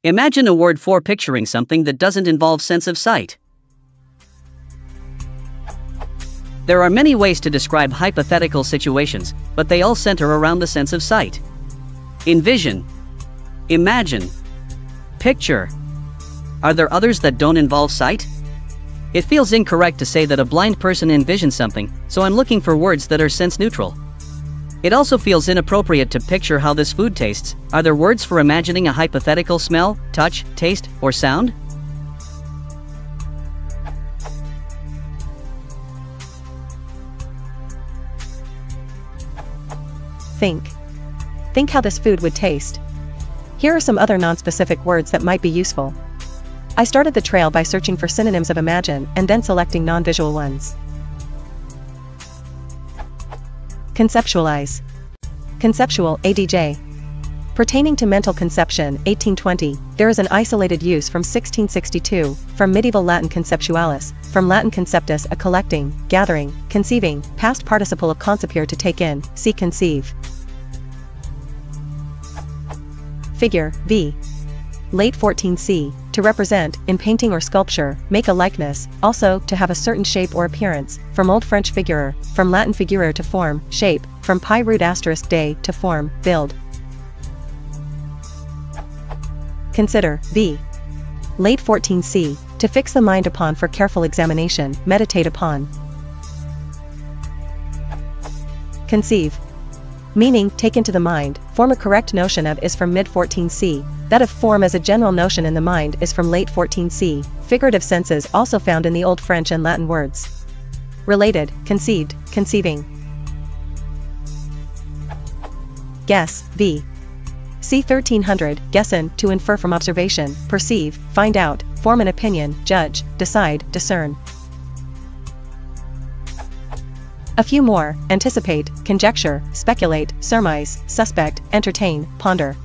Imagine a word for picturing something that doesn't involve sense of sight. There are many ways to describe hypothetical situations, but they all center around the sense of sight. Envision, imagine, picture. Are there others that don't involve sight? It feels incorrect to say that a blind person envisions something, so I'm looking for words that are sense neutral. It also feels inappropriate to picture how this food tastes. Are there words for imagining a hypothetical smell, touch, taste, or sound? Think. Think how this food would taste. Here are some other non-specific words that might be useful. I started the trail by searching for synonyms of imagine and then selecting non-visual ones. Conceptualize. Conceptual, ADJ. Pertaining to mental conception, 1820, there is an isolated use from 1662, from medieval Latin conceptualis, from Latin conceptus a collecting, gathering, conceiving, past participle of concepere to take in, see conceive. Figure, v. Late 14c, to represent, in painting or sculpture, make a likeness, also, to have a certain shape or appearance, from Old French figurer, from Latin figurare to form, shape, from pi root asterisk day, to form, build. Consider, v. Late 14c, to fix the mind upon for careful examination, meditate upon. Conceive. Meaning, take into the mind, form a correct notion of is from mid-14c, that of form as a general notion in the mind is from late 14c, figurative senses also found in the Old French and Latin words. Related, conceived, conceiving. Guess, v. See 1300, guessen, to infer from observation, perceive, find out, form an opinion, judge, decide, discern. A few more: anticipate, conjecture, speculate, surmise, suspect, entertain, ponder.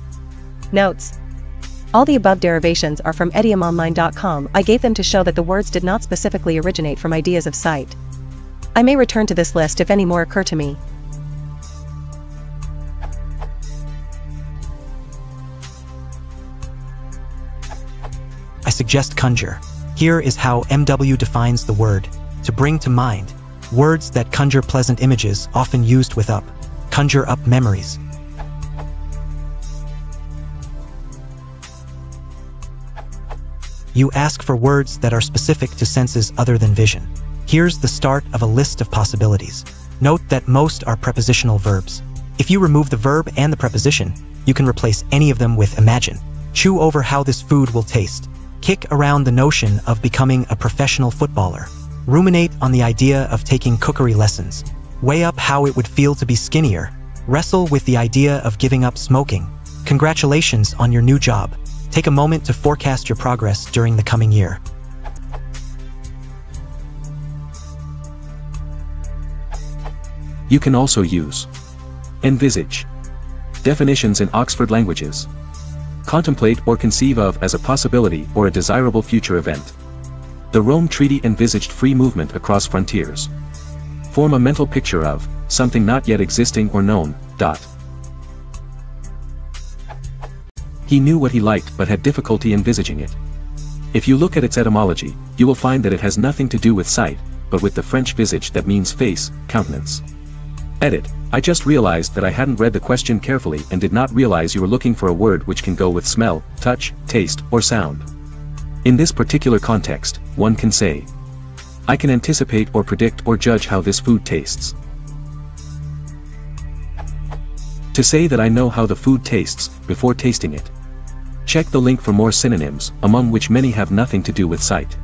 Notes. All the above derivations are from idiomonline.com. I gave them to show that the words did not specifically originate from ideas of sight. I may return to this list if any more occur to me. I suggest conjure. Here is how MW defines the word: to bring to mind. Words that conjure pleasant images, often used with up. Conjure up memories. You ask for words that are specific to senses other than vision. Here's the start of a list of possibilities. Note that most are prepositional verbs. If you remove the verb and the preposition, you can replace any of them with imagine. Chew over how this food will taste. Kick around the notion of becoming a professional footballer. Ruminate on the idea of taking cookery lessons. Weigh up how it would feel to be skinnier. Wrestle with the idea of giving up smoking. Congratulations on your new job. Take a moment to forecast your progress during the coming year. You can also use envisage. Definitions in Oxford Languages. Contemplate or conceive of as a possibility or a desirable future event. The Rome Treaty envisaged free movement across frontiers. Form a mental picture of something not yet existing or known. He knew what he liked but had difficulty envisaging it. If you look at its etymology, you will find that it has nothing to do with sight, but with the French visage that means face, countenance. Edit. I just realized that I hadn't read the question carefully and did not realize you were looking for a word which can go with smell, touch, taste, or sound. In this particular context, one can say, I can anticipate or predict or judge how this food tastes. To say that I know how the food tastes, before tasting it. Check the link for more synonyms, among which many have nothing to do with sight.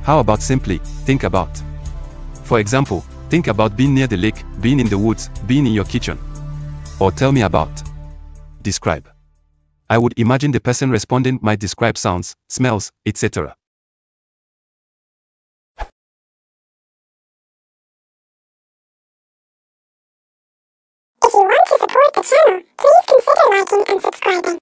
How about simply, think about? For example, think about being near the lake, being in the woods, being in your kitchen. Or tell me about. Describe. I would imagine the person responding might describe sounds, smells, etc. If you want to support the channel, please consider liking and subscribing.